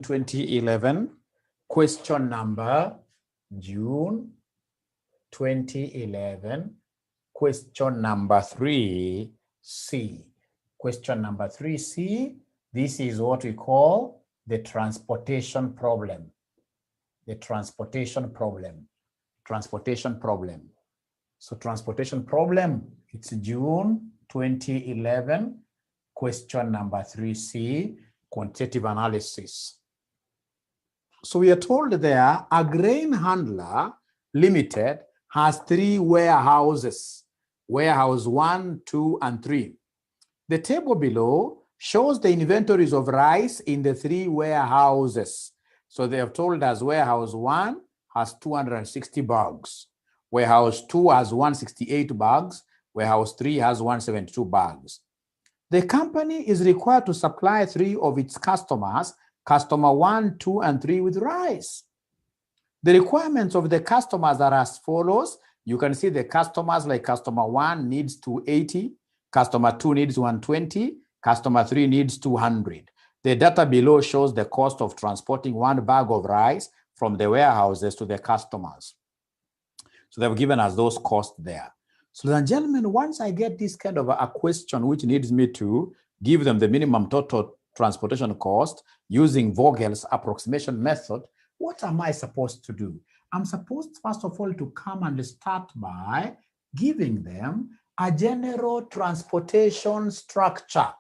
2011, question number June 2011, question number 3C. Question number 3C, this is what we call the transportation problem. The transportation problem. Transportation problem. So transportation problem, it's June 2011, question number 3C, quantitative analysis. So we are told there, a grain handler limited has 3 warehouses, warehouse 1, 2, and 3. The table below shows the inventories of rice in the 3 warehouses. So they have told us warehouse 1 has 260 bags, warehouse 2 has 168 bags, warehouse 3 has 172 bags. The company is required to supply 3 of its customers, customer 1, 2, and 3 with rice. The requirements of the customers are as follows. You can see the customers like customer 1 needs 280, customer 2 needs 120, customer 3 needs 200. The data below shows the cost of transporting 1 bag of rice from the warehouses to the customers. So they've given us those costs there. So ladies and gentlemen, once I get this kind of a question which needs me to give them the minimum total transportation cost using Vogel's approximation method, what am I supposed to do? I'm supposed, first of all, to come and start by giving them a general transportation structure.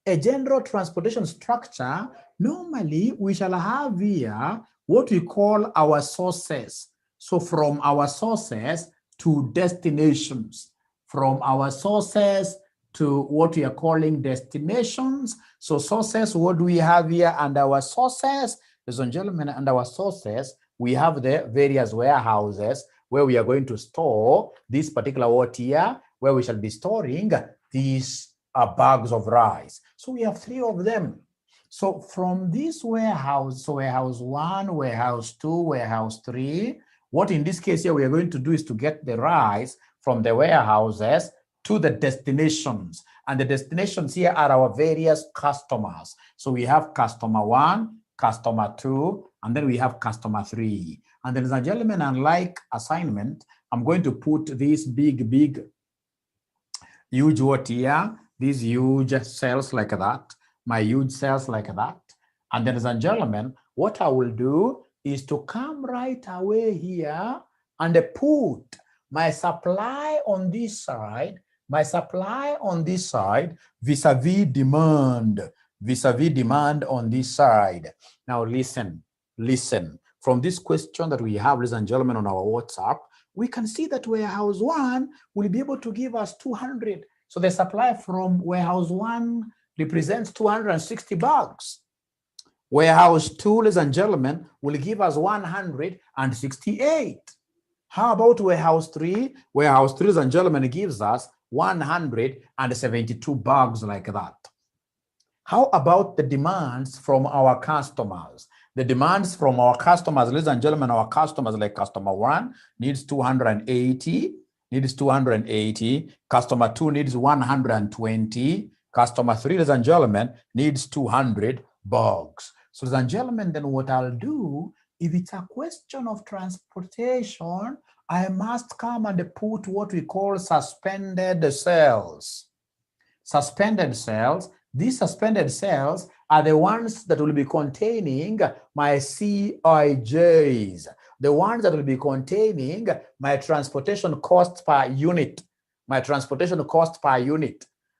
A general transportation structure, normally we shall have here what we call our sources. So from our sources to destinations, from our sources to what we are calling destinations. So sources, what do we have here? And our sources, ladies and gentlemen, and our sources, we have the various warehouses where we are going to store this particular what here, where we shall be storing these bags of rice. So we have 3 of them. So from this warehouse, so warehouse 1, warehouse 2, warehouse 3, what in this case here we are going to do is to get the rice from the warehouses to the destinations. And the destinations here are our various customers. So we have customer 1, customer 2, and then we have customer 3. And then, ladies and gentlemen, unlike assignment, I'm going to put this big, huge what here, these huge cells like that, my huge cells like that. And then, ladies and gentlemen, what I will do is to come right away here and put my supply on this side, vis-a-vis demand on this side. Now listen. From this question that we have, ladies and gentlemen, on our WhatsApp, we can see that warehouse 1 will be able to give us 200. So the supply from warehouse 1 represents 260 bags. Warehouse 2, ladies and gentlemen, will give us 168. How about warehouse 3? Warehouse 3, ladies and gentlemen, gives us 172 bags like that. How about the demands from our customers? The demands from our customers, ladies and gentlemen, our customers like customer 1 needs 280, customer 2 needs 120, customer 3, ladies and gentlemen, needs 200 bags. So, ladies and gentlemen, then what I'll do, if it's a question of transportation, I must come and put what we call suspended cells. Suspended cells. These suspended cells are the ones that will be containing my CIJs, the ones that will be containing my transportation cost per unit,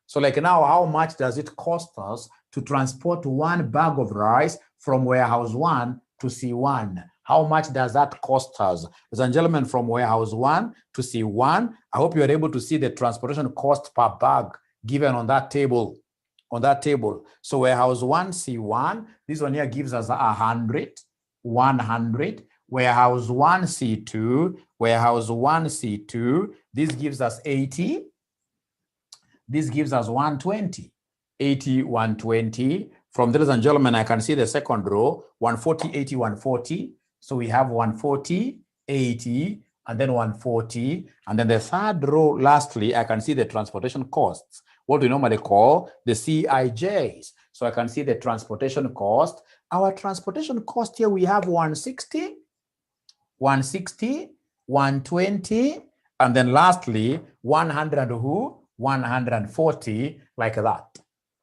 So like now, how much does it cost us to transport 1 bag of rice from warehouse 1 to C1? How much does that cost us? Ladies and gentlemen, from warehouse 1 to C1, I hope you are able to see the transportation cost per bag given on that table. So warehouse 1, C1, this one here gives us 100. Warehouse 1, C2, this gives us 80. This gives us 120. 80, 120. From there, ladies and gentlemen, I can see the second row, 140, 80, 140. So we have 140, 80, and then 140. And then the third row, lastly, I can see the transportation costs, what we normally call the CIJs. So I can see the transportation cost, Our transportation cost here, we have 160, 160, 120, and then lastly, 140, like that.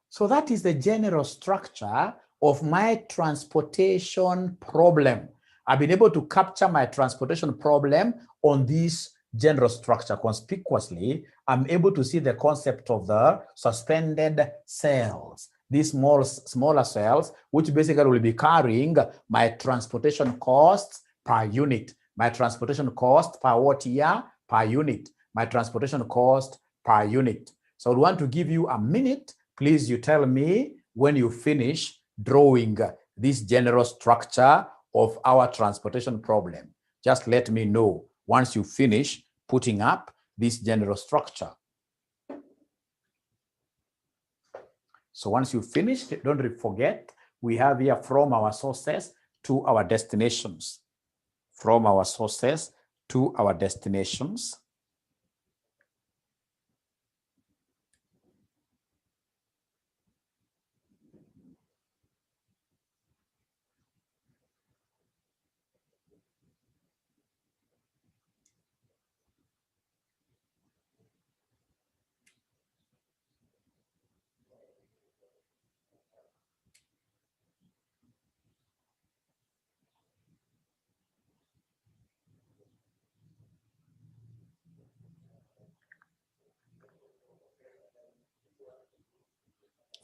So that is the general structure of my transportation problem. I've been able to capture my transportation problem on this general structure conspicuously. I'm able to see the concept of the suspended cells, these smaller cells, which basically will be carrying my transportation costs per unit. My transportation cost per what year? Per unit. My transportation cost per unit. So I want to give you a minute. Please, you tell me when you finish drawing this general structure of our transportation problem. Just let me know once you finish putting up this general structure. So once you finish, don't forget, we have here from our sources to our destinations. From our sources to our destinations.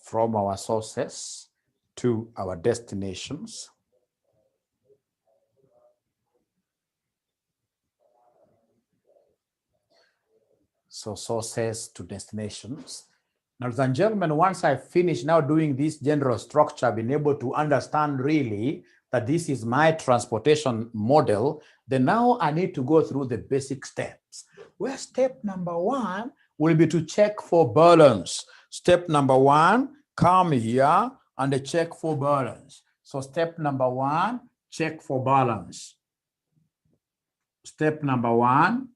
From our sources to our destinations. So sources to destinations. Now, ladies and gentlemen, once I finish now doing this general structure, I've been able to understand really that this is my transportation model. Then now I need to go through the basic steps, where step number one will be to check for balance. Step number one, come here and check for balance. So step number one, check for balance. Step number one,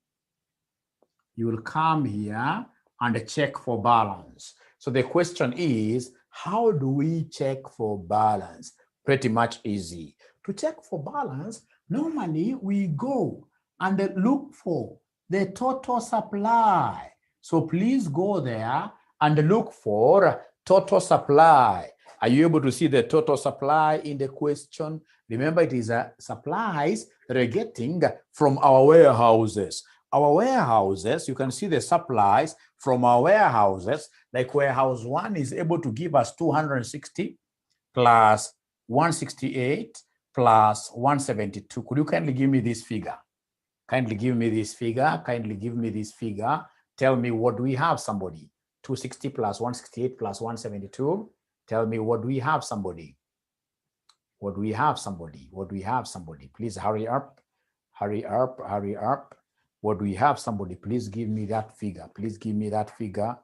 you will come here and check for balance. So the question is, how do we check for balance? Pretty much easy. To check for balance, normally we go and look for the total supply. So please go there and look for total supply. Are you able to see the total supply in the question? Remember, it is supplies that we're getting from our warehouses. Our warehouses, you can see the supplies from our warehouses, like warehouse 1 is able to give us 260 plus 168 plus 172. Could you kindly give me this figure? Kindly give me this figure. Kindly give me this figure. Tell me what do we have, somebody? 260 plus 168 plus 172. Tell me what do we have, somebody? What do we have, somebody? What do we have, somebody? Please hurry up. Hurry up. Hurry up. What do we have, somebody? Please give me that figure. Please give me that figure.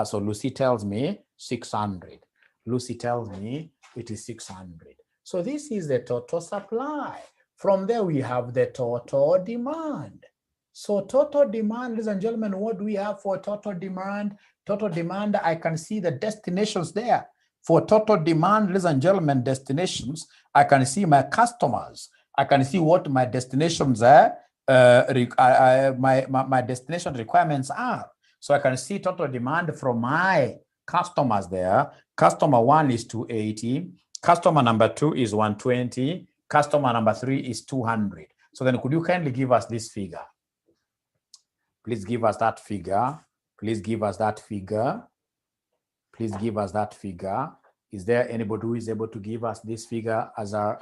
So Lucy tells me 600. Lucy tells me it is 600. So this is the total supply. From there, we have the total demand. So total demand, ladies and gentlemen, what do we have for total demand? Total demand, I can see the destinations there. For total demand, ladies and gentlemen, destinations, I can see my customers. I can see what my destinations are. My destination requirements are. So I can see total demand from my customers there. Customer 1 is 280. Customer number 2 is 120. Customer number 3 is 200. So then could you kindly give us this figure? Please give us that figure. Please give us that figure. Please give us that figure. Is there anybody who is able to give us this figure as our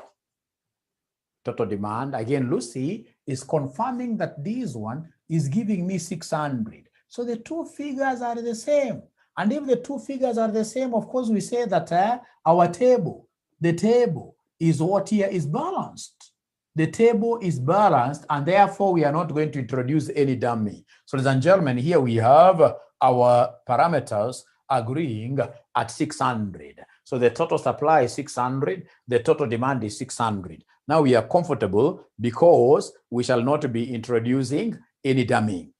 total demand? Again, Lucy is confirming that this one is giving me 600. So the two figures are the same. And if the two figures are the same, of course, we say that our table, the table is what here is balanced. The table is balanced, and therefore we are not going to introduce any dummy. So ladies and gentlemen, here we have our parameters agreeing at 600. So the total supply is 600, the total demand is 600. Now we are comfortable because we shall not be introducing any dummy.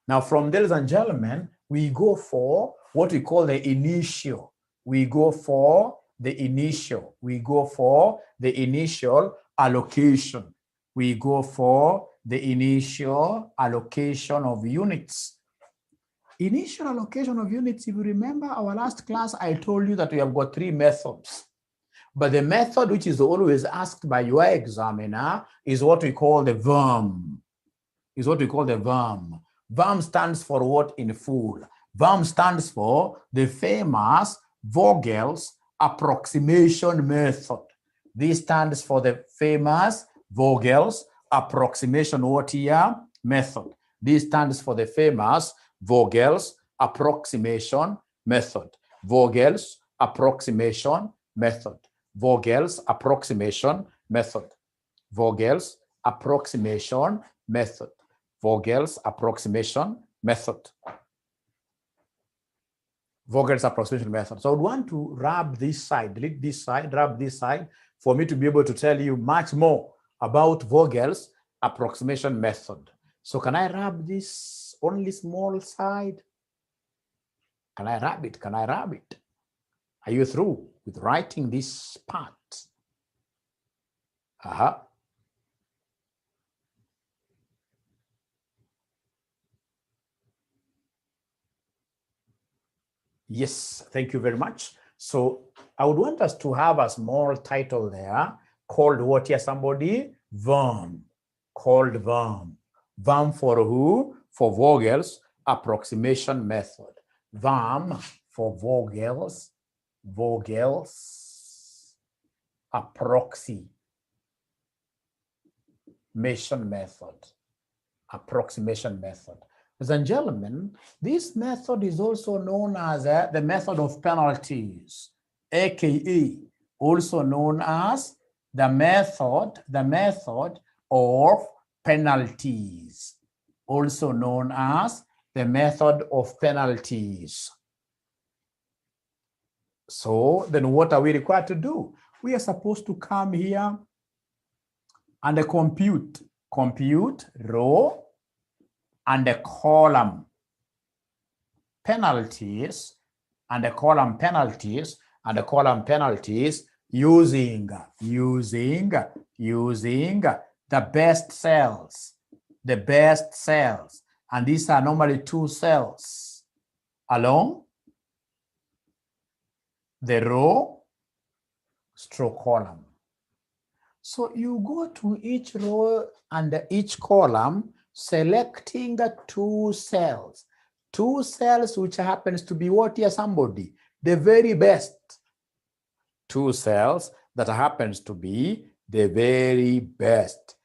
Now from there, ladies and gentlemen, we go for what we call the initial. We go for the initial. We go for the initial allocation. We go for the initial allocation of units. Initial allocation of units, if you remember our last class, I told you that we have got 3 methods. But the method which is always asked by your examiner is what we call the VERM. Is what we call the VERM. VERM stands for what in full? VERM stands for the famous Vogel's approximation method. This stands for the famous Vogel's approximation what here? Method. This stands for the famous Vogel's approximation method. Vogel's approximation method. Vogel's approximation method. Vogel's approximation method. Vogel's approximation method. Vogel's approximation method. So I would want to rub this side, delete this side, rub this side for me to be able to tell you much more about Vogel's approximation method. So can I rub this only small side? Can I rub it? Can I rub it? Are you through with writing this part? Yes, thank you very much. So I would want us to have a small title there called what here, somebody? VERM. Called VERM. VERM for who? For Vogel's approximation method. VERM for Vogel's approximation method. Approximation method. Ladies and gentlemen, this method is also known as the method of penalties, aka also known as the method of penalties, also known as the method of penalties. So then what are we required to do? We are supposed to come here and compute row and the column penalties and the column penalties and the column penalties using the best cells, and these are normally 2 cells along the row stroke column. So you go to each row and each column selecting 2 cells which happens to be what here, somebody? The very best. 2 cells that happens to be the very best.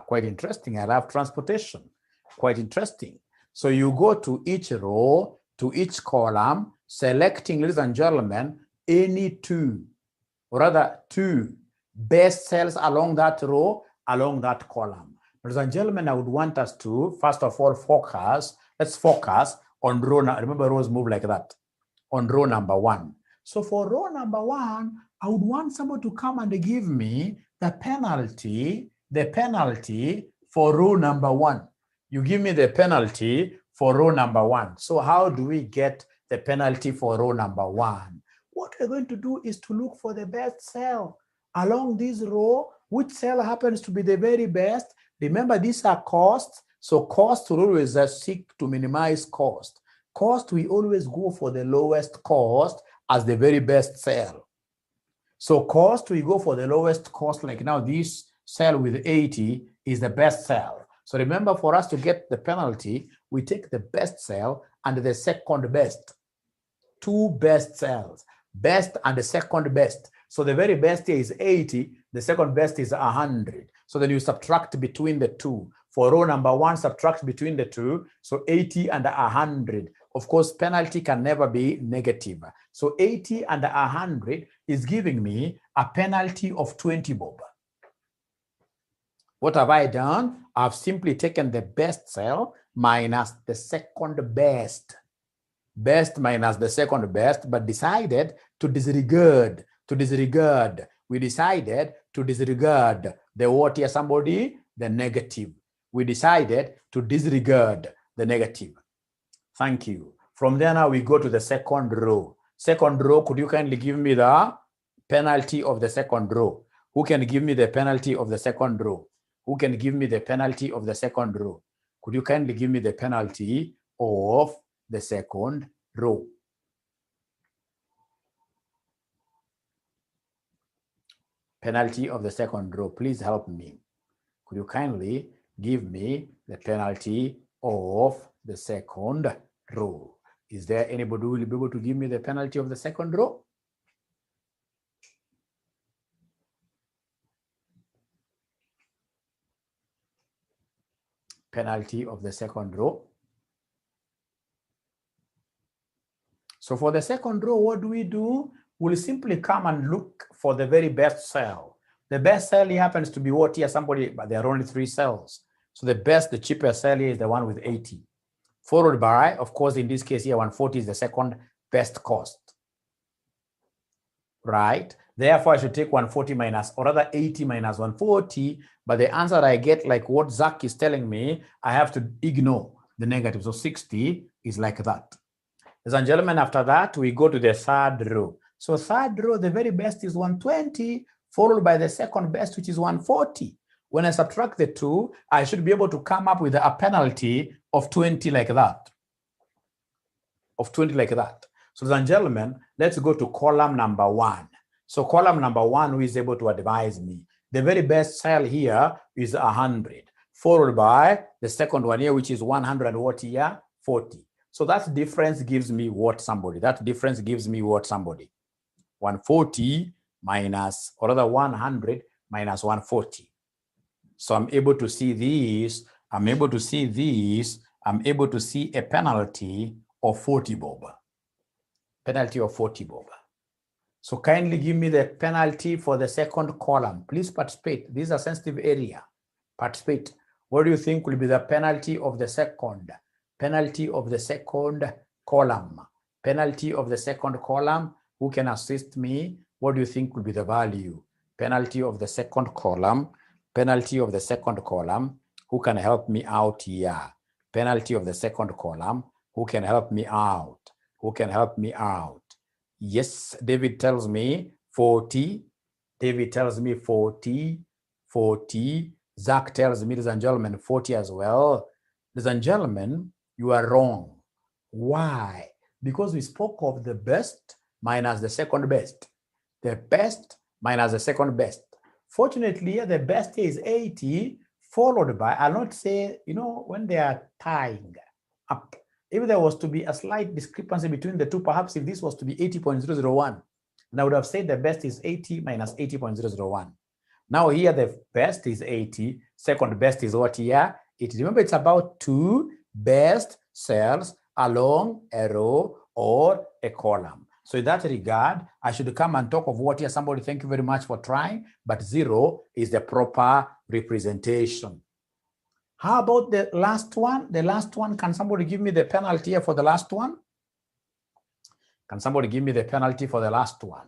Quite interesting. I love transportation. Quite interesting. So you go to each row, to each column, selecting, ladies and gentlemen, any 2 best cells along that row, along that column. Ladies and gentlemen, I would want us to, first of all, let's focus on row, remember rows move like that, on row number 1. So for row number 1, I would want someone to come and give me the penalty for row number 1. You give me the penalty for row number 1. So how do we get the penalty for row number 1? What we're going to do is to look for the best cell along this row. Which cell happens to be the very best? Remember, these are costs. So cost will always seek to minimize cost. Cost, we always go for the lowest cost as the very best cell. So cost, we go for the lowest cost. Like now, this cell with 80 is the best cell. So remember, for us to get the penalty, we take the best cell and the second best. 2 best cells, best and the second best. So the very best here is 80, the second best is 100. So then you subtract between the 2. For row number 1, subtract between the 2. So 80 and 100. Of course, penalty can never be negative. So 80 and 100 is giving me a penalty of 20 bob. What have I done? I've simply taken the best cell minus the second best. Best minus the second best, but decided to disregard. We decided to disregard the what here, somebody? The negative. We decided to disregard the negative. Thank you. From there now we go to the second row. Second row, could you kindly give me the penalty of the second row? Who can give me the penalty of the second row? Who can give me the penalty of the second row? Could you kindly give me the penalty of the second row? Penalty of the second row, please help me. Could you kindly give me the penalty of the second row? Is there anybody who will be able to give me the penalty of the second row? Penalty of the second row. So for the second row, what do? We'll simply come and look for the very best cell. The best cell here happens to be what here? Somebody, but there are only 3 cells. So the cheapest cell here is the one with 80. Followed by, of course, in this case here, 140 is the second best cost. Right? Therefore, I should take 140 minus, or rather 80 minus 140. But the answer I get, like what Zach is telling me, I have to ignore the negative. So 60 is like that. Ladies and gentlemen, after that, we go to the third row. So third row, the very best is 120, followed by the second best, which is 140. When I subtract the two, I should be able to come up with a penalty of 20 like that. Of 20 like that. So ladies and gentlemen, let's go to column number 1. So column number 1, who is able to advise me? The very best cell here is 100, followed by the second one here, which is 100 what here? 40. So that difference gives me what somebody? That difference gives me what somebody? 140 minus, or rather 100 minus 140. So I'm able to see these. I'm able to see these. I'm able to see a penalty of 40 bob. Penalty of 40 bob. So kindly give me the penalty for the second column. Please participate. This is a sensitive area. Participate. What do you think will be the penalty of the second? Penalty of the second column. Penalty of the second column. Who can assist me? What do you think will be the value? Penalty of the second column. Penalty of the second column. Who can help me out here? Penalty of the second column. Who can help me out? Who can help me out? Yes, David tells me 40. David tells me 40. 40. Zach tells me, ladies and gentlemen, 40 as well. Ladies and gentlemen, you are wrong. Why? Because we spoke of the best minus the second best. The best minus the second best. Fortunately, the best is 80, followed by, I'll not say, when they are tying up, if there was to be a slight discrepancy between the two, perhaps if this was to be 80.001, and I would have said the best is 80 minus 80.001. Now here the best is 80, second best is what here? Remember, it's about 2 best cells along a row or a column. So in that regard, I should come and talk of what here. Somebody, thank you very much for trying, but 0 is the proper representation. How about the last one? The last one, can somebody give me the penalty here for the last one? Can somebody give me the penalty for the last one?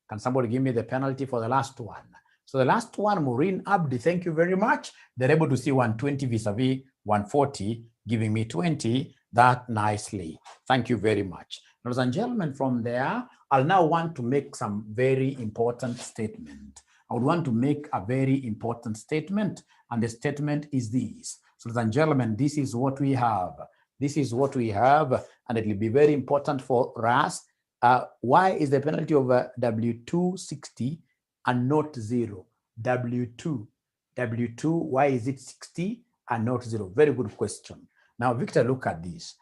Can somebody give me the penalty for the last one? So the last one, Maureen Abdi, thank you very much. They're able to see 120 vis-a-vis 140, giving me 20, that nicely. Thank you very much. Ladies and gentlemen, from there, I'll now want to make some very important statement. I would want to make a very important statement, and the statement is this. So, ladies and gentlemen, this is what we have. This is what we have, and it will be very important for us. Why is the penalty of W2 60 and not 0? W2, why is it 60 and not 0? Very good question. Now, Victor, look at this.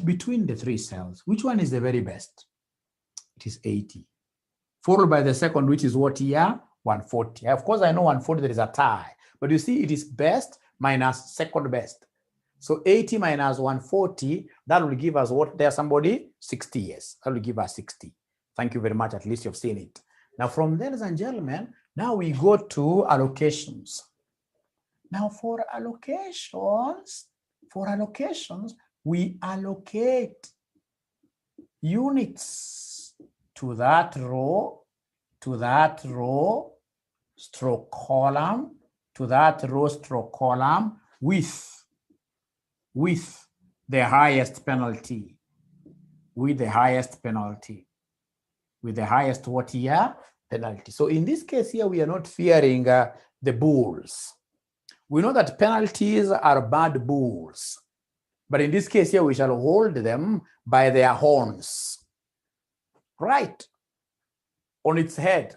Between the 3 cells, which one is the very best? It is 80. Followed by the second, which is what here? 140. Of course, I know 140, there is a tie. But you see, it is best minus second best. So 80 minus 140, that will give us what there, somebody? 60, yes. That will give us 60. Thank you very much. At least you've seen it. Now, from there, ladies and gentlemen, now we go to allocations. Now, for allocations, we allocate units to that row, stroke column, to that row, stroke column with the highest penalty, with the highest what here? Penalty. So in this case here, we are not fearing the bulls. We know that penalties are bad bulls. But in this case here, we shall hold them by their horns, right on its head.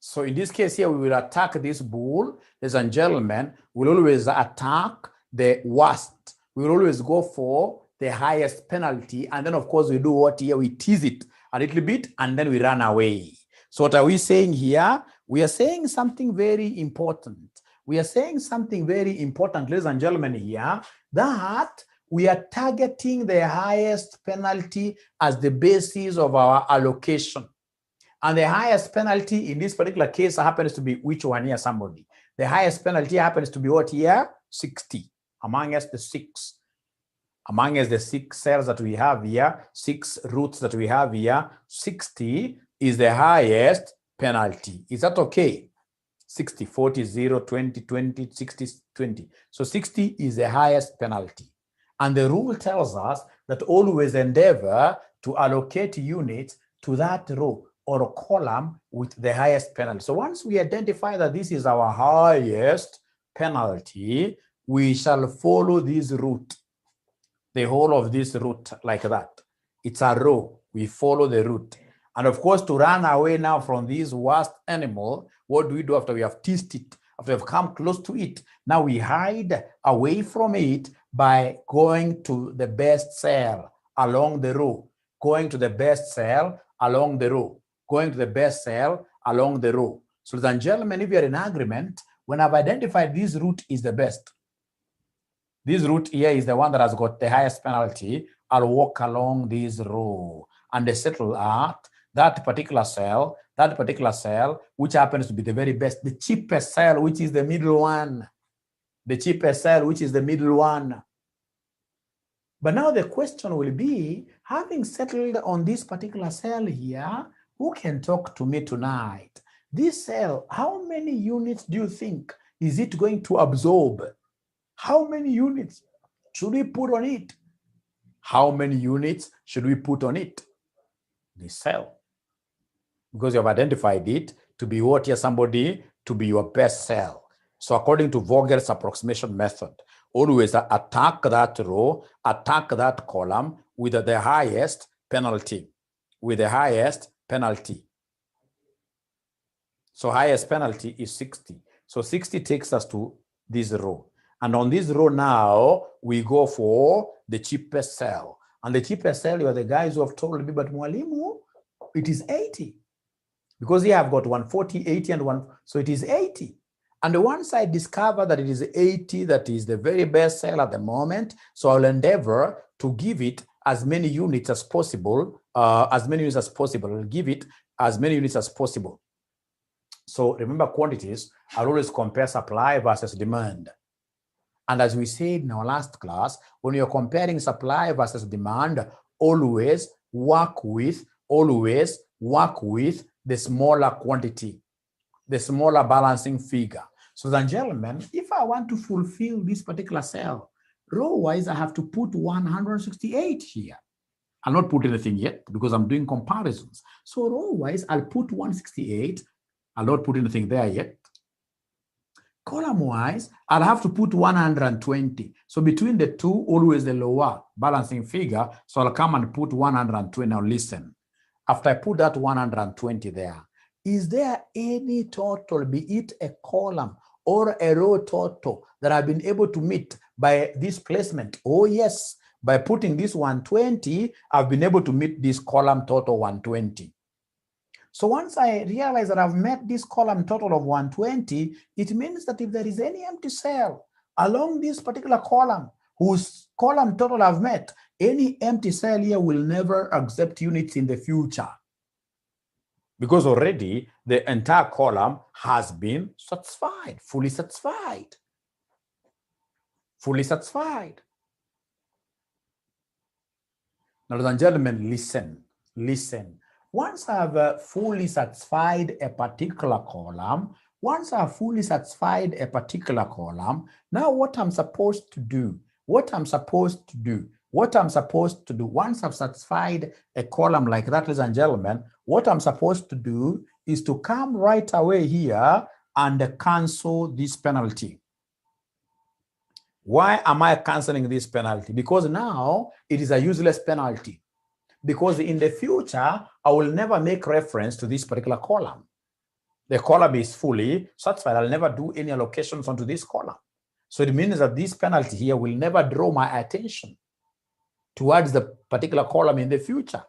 So in this case here, we will attack this bull. Ladies and gentlemen, we'll always attack the worst. We will always go for the highest penalty. And then, of course, we do what here? We tease it a little bit, and then we run away. So what are we saying here? We are saying something very important. We are saying something very important, ladies and gentlemen, here, that we are targeting the highest penalty as the basis of our allocation. And the highest penalty in this particular case happens to be which one here, somebody? The highest penalty happens to be what here? 60, amongst the six. Amongst the 6 cells that we have here, 6 roots that we have here, 60 is the highest penalty. Is that okay? 60, 40, 0, 20, 20, 60, 20. So 60 is the highest penalty. And the rule tells us that always endeavor to allocate units to that row or a column with the highest penalty. So once we identify that this is our highest penalty, we shall follow this route, the whole of this route like that. It's a row. We follow the route. And of course, to run away now from this worst animal, what do we do after we have teased it, after we have come close to it? Now we hide away from it by going to the best cell along the row, going to the best cell along the row, going to the best cell along the row. So, ladies and gentlemen, if you're in agreement, when I've identified this route is the best, this route here is the one that has got the highest penalty, I'll walk along this row and settle at that particular cell, which happens to be the very best, the cheapest cell, which is the middle one, the cheapest cell, which is the middle one. But now the question will be, having settled on this particular cell here, who can talk to me tonight? This cell, how many units do you think is it going to absorb? How many units should we put on it? How many units should we put on it? This cell. Because you have identified it to be what here, somebody, to be your best cell. So according to Vogel's approximation method, always attack that row, attack that column with the highest penalty, with the highest penalty. So highest penalty is 60. So 60 takes us to this row. And on this row now, we go for the cheapest cell. And the cheapest cell, you are the guys who have told me, but Mwalimu, it is 80. Because here I've got 140, 80, and 1, so it is 80. And once I discover that it is 80, that is the very best cell at the moment, so I'll endeavor to give it as many units as possible, I'll give it as many units as possible. So remember, quantities are always compare supply versus demand. And as we said in our last class, when you're comparing supply versus demand, always work with the smaller quantity, the smaller balancing figure. So then, gentlemen, if I want to fulfill this particular cell, row-wise, I have to put 168 here. I'll not put anything yet because I'm doing comparisons. So row-wise, I'll put 168. I'll not put anything there yet. Column-wise, I'll have to put 120. So between the two, always the lower balancing figure. So I'll come and put 120. Now listen. After I put that 120 there, is there any total, be it a column or a row total, that I've been able to meet by this placement? Oh yes, by putting this 120, I've been able to meet this column total 120. So once I realize that I've met this column total of 120, it means that if there is any empty cell along this particular column whose column total I've met, any empty cell here will never accept units in the future, because already the entire column has been satisfied, fully satisfied. Fully satisfied. Now, ladies and gentlemen, listen. Once I've fully satisfied a particular column, Once I've fully satisfied a particular column, now what I'm supposed to do, once I've satisfied a column like that, ladies and gentlemen, what I'm supposed to do is to come right away here and cancel this penalty. Why am I canceling this penalty? Because now it is a useless penalty. Because in the future, I will never make reference to this particular column. The column is fully satisfied. I'll never do any allocations onto this column. So it means that this penalty here will never draw my attention towards the particular column in the future.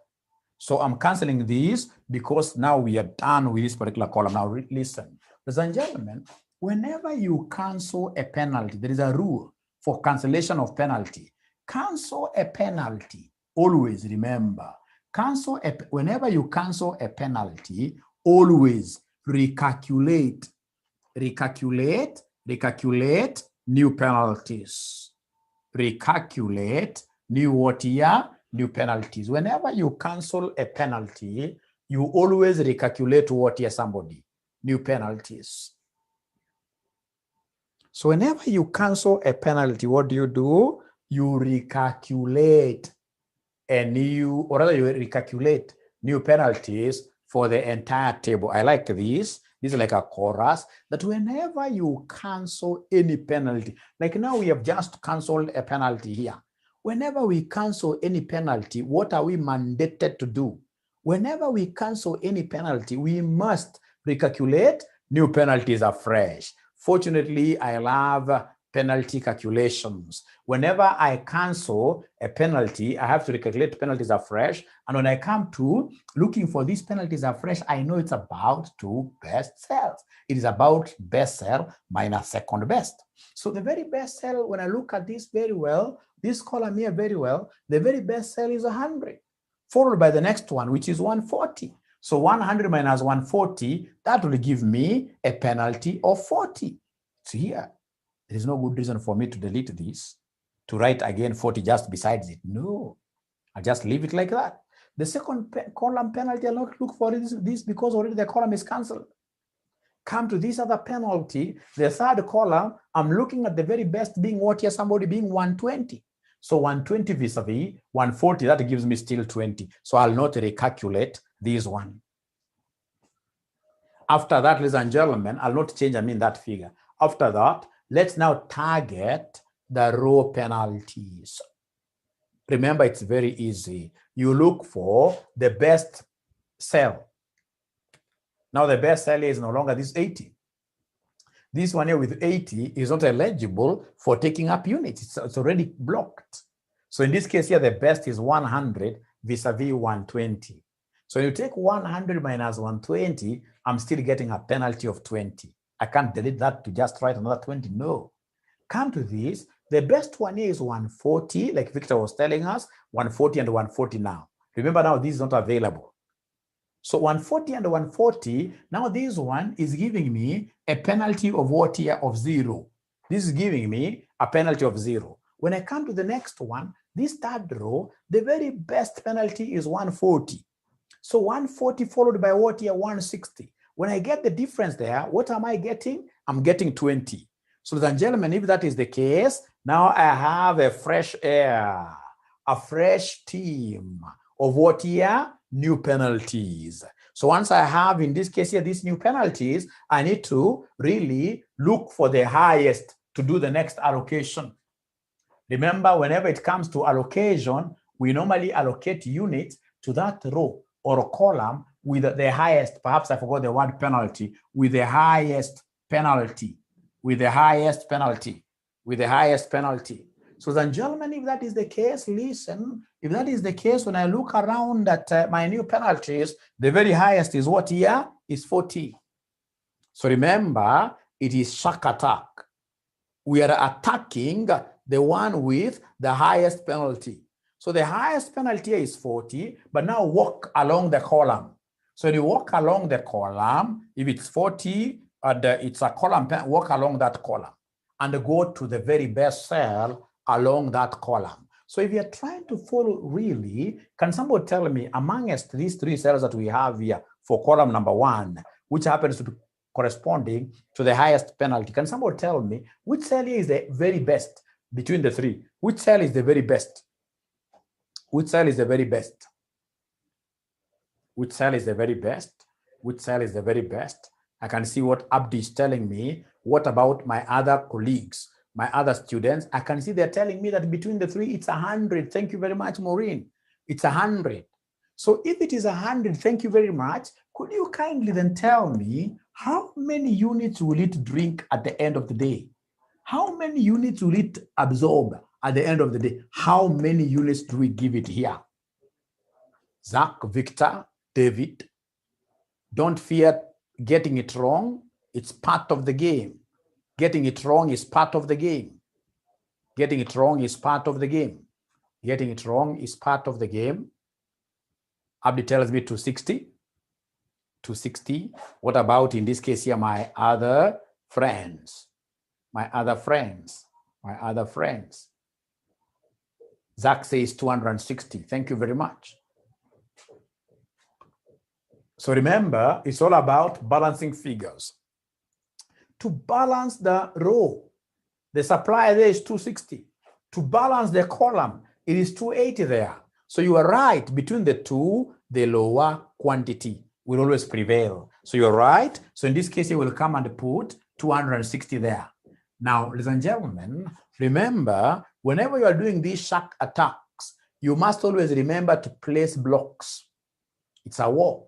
So I'm canceling this because now we are done with this particular column. Now listen, ladies and gentlemen, whenever you cancel a penalty, there is a rule for cancellation of penalty. Cancel a penalty, always remember, whenever you cancel a penalty, always recalculate new penalties. Recalculate new what here? New penalties. Whenever you cancel a penalty, you always recalculate what here, somebody? New penalties. So whenever you cancel a penalty, what do? You recalculate you recalculate new penalties for the entire table. I like this. This is like a chorus that whenever you cancel any penalty, like now we have just canceled a penalty here. Whenever we cancel any penalty, what are we mandated to do? Whenever we cancel any penalty, we must recalculate new penalties afresh. Fortunately, I love penalty calculations. Whenever I cancel a penalty, I have to recalculate penalties afresh. And when I come to looking for these penalties afresh, I know it's about two best cells. It is about best cell minus second best. So the very best cell, when I look at this very well, this column here very well, the very best cell is 100, followed by the next one, which is 140. So 100 minus 140, that will give me a penalty of 40. So here, there is no good reason for me to delete this, to write again 40 just besides it. No, I just leave it like that. The second column penalty, I'll not look for this because already the column is cancelled. Come to this other penalty, the third column, I'm looking at the very best being what here, somebody being 120. So 120 vis-a-vis 140, that gives me still 20. So I'll not recalculate this one. After that, ladies and gentlemen, I'll not change, that figure. After that, let's now target the row penalties. Remember, it's very easy. You look for the best cell. Now the best cell is no longer this 80. This one here with 80 is not eligible for taking up units. It's already blocked. So in this case here, the best is 100 vis-a-vis 120. So you take 100 minus 120, I'm still getting a penalty of 20. I can't delete that to just write another 20. No. Come to this. The best one here is 140, like Victor was telling us, 140 and 140 now. Remember now, this is not available. So 140 and 140, now this one is giving me a penalty of what here? Of 0. This is giving me a penalty of 0. When I come to the next one, this third row, the very best penalty is 140. So 140 followed by what here? 160. When I get the difference there, what am I getting? I'm getting 20. So ladies and gentlemen, if that is the case, now I have a fresh air, a fresh team of what here? New penalties. So once I have, in this case here, these new penalties, I need to really look for the highest to do the next allocation. Remember, whenever it comes to allocation, we normally allocate units to that row or column with the highest, perhaps I forgot the word penalty, with the highest penalty, with the highest penalty, with the highest penalty. So then, gentlemen, if that is the case, listen, if that is the case, when I look around at my new penalties, the very highest is what here? Is 40. So remember, it is shark attack. We are attacking the one with the highest penalty. So the highest penalty is 40, but now walk along the column. So when you walk along the column, if it's 40, and it's a column, walk along that column and go to the very best cell along that column. So if you're trying to follow really, can somebody tell me amongst these three cells that we have here for column number 1, which happens to corresponding to the highest penalty. Can somebody tell me which cell here is the very best between the three? Which cell is the very best? Which cell is the very best? Which cell is the very best? Which cell is the very best? I can see what Abdi is telling me. What about my other colleagues, my other students? I can see they're telling me that between the three, it's 100. Thank you very much, Maureen. It's 100. So if it is 100, thank you very much. Could you kindly then tell me how many units will it drink at the end of the day? How many units will it absorb at the end of the day? How many units do we give it here? Zach, Victor, David, don't fear getting it wrong. It's part of the game. Getting it wrong is part of the game. Getting it wrong is part of the game. Getting it wrong is part of the game. Abdi tells me 260. 260. What about in this case here, my other friends? My other friends. My other friends. Zach says 260. Thank you very much. So remember, it's all about balancing figures. To balance the row, the supply there is 260. To balance the column, it is 280 there. So you are right, between the two, the lower quantity will always prevail. So you're right. So in this case, you will come and put 260 there. Now, ladies and gentlemen, remember, whenever you are doing these shark attacks, you must always remember to place blocks. It's a war.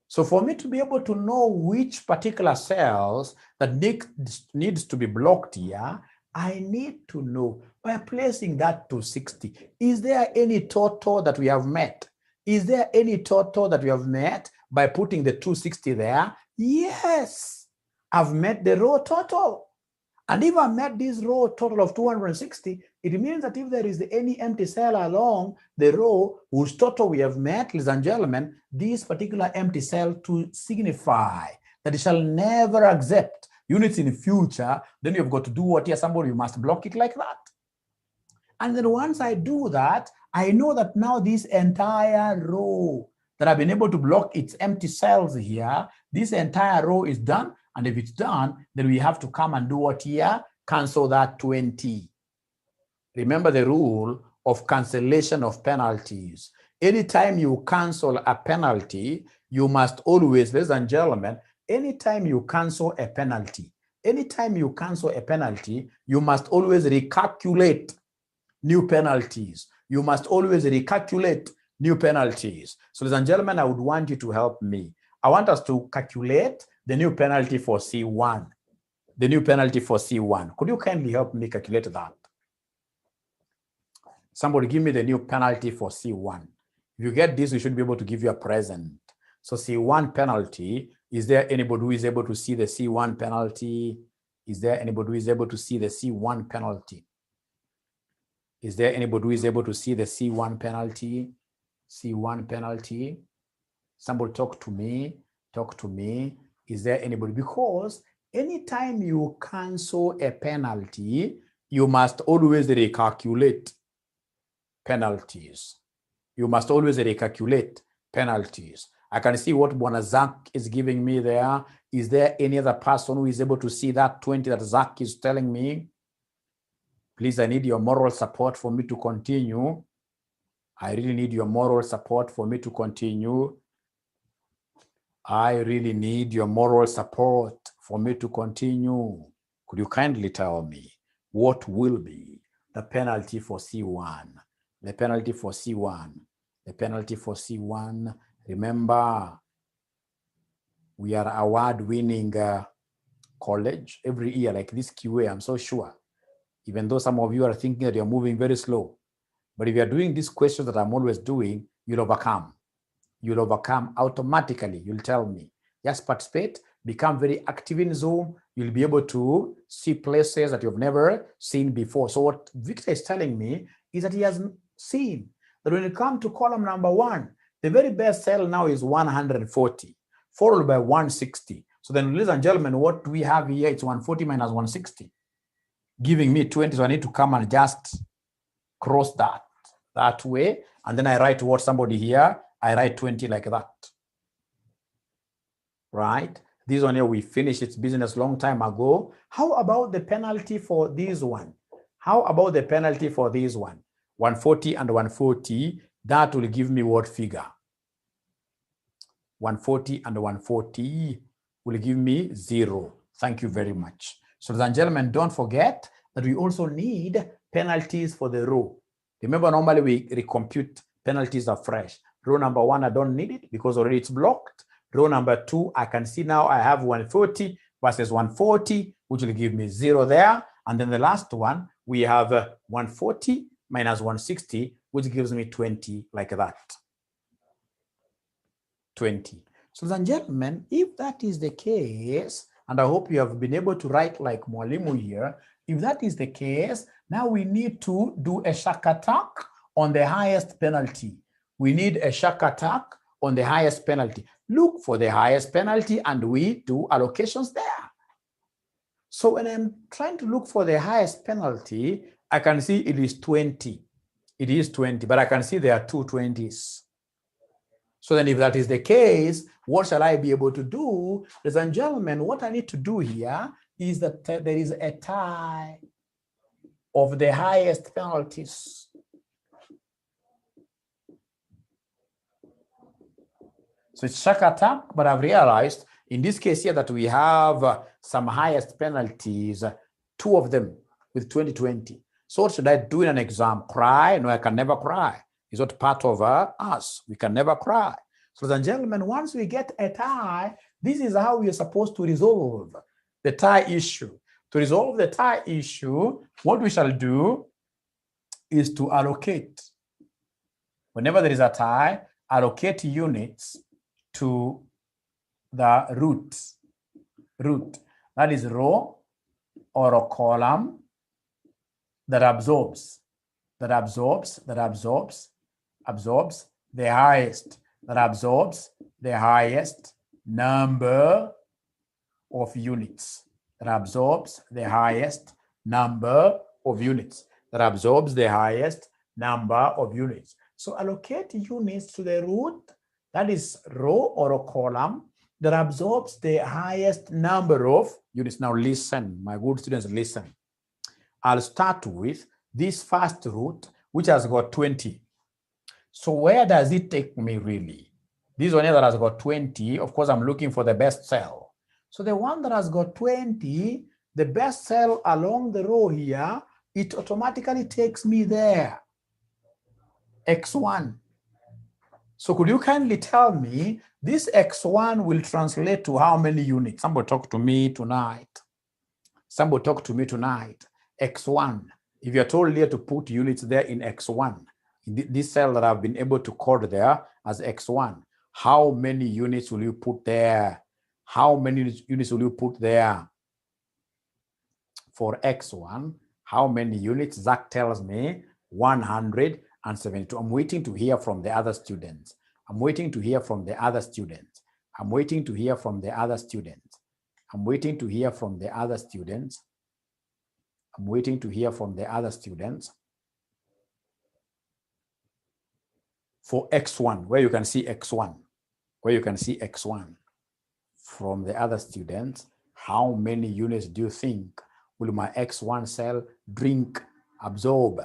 So for me to be able to know which particular cells that needs to be blocked here, I need to know by placing that 260. Is there any total that we have met? Is there any total that we have met by putting the 260 there? Yes, I've met the row total. And if I met this row total of 260, it means that if there is any empty cell along the row whose total we have met, ladies and gentlemen, this particular empty cell to signify that it shall never accept units in the future, then you've got to do what here, somebody, you must block it like that. And then once I do that, I know that now this entire row that I've been able to block its empty cells here, this entire row is done. And if it's done, then we have to come and do what here? Cancel that 20. Remember the rule of cancellation of penalties. Anytime you cancel a penalty, you must always, ladies and gentlemen, anytime you cancel a penalty, you must always recalculate new penalties. You must always recalculate new penalties. So, ladies and gentlemen, I would want you to help me. I want us to calculate the new penalty for C1. The new penalty for C1. Could you kindly help me calculate that? Somebody give me the new penalty for C1. If you get this, we should be able to give you a present. So C1 penalty, is there anybody who is able to see the C1 penalty? Is there anybody who is able to see the C1 penalty? Is there anybody who is able to see the C1 penalty? C1 penalty. Somebody talk to me. Talk to me. Is there anybody? Because anytime you cancel a penalty, you must always recalculate penalties. You must always recalculate penalties. I can see what Bwana Zach is giving me there. Is there any other person who is able to see that 20 that Zach is telling me? Please, I need your moral support for me to continue. I really need your moral support for me to continue. I really need your moral support for me to continue. Could you kindly tell me what will be the penalty for C1? The penalty for C1. The penalty for C1. Remember, we are award-winning college every year, like this QA, I'm so sure. Even though some of you are thinking that you're moving very slow. But if you're doing these questions that I'm always doing, you'll overcome. You'll overcome automatically. You'll tell me. Just participate, become very active in Zoom. You'll be able to see places that you've never seen before. So what Victor is telling me is that he has seen that when it comes to column number 1, the very best cell now is 140, followed by 160. So then, ladies and gentlemen, what we have here, it's 140 minus 160, giving me 20. So I need to come and just cross that way. And then I write what somebody here, I write 20 like that. right? This one here, we finished its business long time ago. How about the penalty for this one? How about the penalty for this one? 140 and 140, that will give me what figure? 140 and 140 will give me 0. Thank you very much. So, ladies and gentlemen, don't forget that we also need penalties for the row. Remember, normally we recompute penalties afresh. Row number 1, I don't need it because already it's blocked. Row number 2, I can see now I have 140 versus 140, which will give me 0 there. And then the last one, we have 140 minus 160, which gives me 20, like that. 20. So, ladies and gentlemen, if that is the case, and I hope you have been able to write like Mwalimu here, if that is the case, now we need to do a shark attack on the highest penalty. We need a shark attack on the highest penalty. Look for the highest penalty and we do allocations there. So when I'm trying to look for the highest penalty, I can see it is 20. It is 20, but I can see there are two 20s. So then if that is the case, what shall I be able to do? Ladies and gentlemen, what I need to do here is that there is a tie of the highest penalties. So it's shark attack, but I've realized in this case here that we have some highest penalties, 2 of them with 2020. So what should I do in an exam? Cry? No, I can never cry. It's not part of us. We can never cry. So, ladies and gentlemen, once we get a tie, this is how we are supposed to resolve the tie issue. To resolve the tie issue, what we shall do is to allocate. Whenever there is a tie, allocate units to the root. That is row or a column that absorbs the highest, that absorbs the highest number of units, that absorbs the highest number of units, that absorbs the highest number of units. So allocate units to the root, that is row or a column that absorbs the highest number of units. Now listen, my good students, listen. I'll start with this first root, which has got 20. So where does it take me really? This one here that has got 20, of course, I'm looking for the best cell. So the one that has got 20, the best cell along the row here, it automatically takes me there, X1. So could you kindly tell me, this X1 will translate to how many units? Somebody talk to me tonight. Somebody talk to me tonight. X1. If you're told here to put units there in X1, this cell that I've been able to code there as X1, how many units will you put there? How many units will you put there? For X1, how many units? Zach tells me 172. I'm waiting to hear from the other students. I'm waiting to hear from the other students. I'm waiting to hear from the other students. I'm waiting to hear from the other students. I'm waiting to hear from the other students. For X1, where you can see X1, from the other students, how many units do you think will my X1 cell absorb?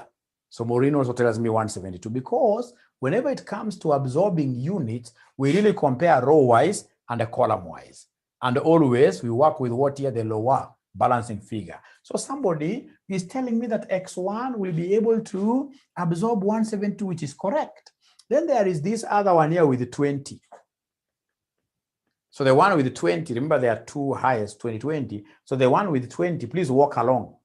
So Maureen also tells me 172, because whenever it comes to absorbing units, we really compare row-wise and column-wise. And always we work with what here, the lower balancing figure. So somebody is telling me that X1 will be able to absorb 172, which is correct. Then there is this other one here with the 20. So the one with the 20, remember there are two highest, 20. So the one with 20, please walk along.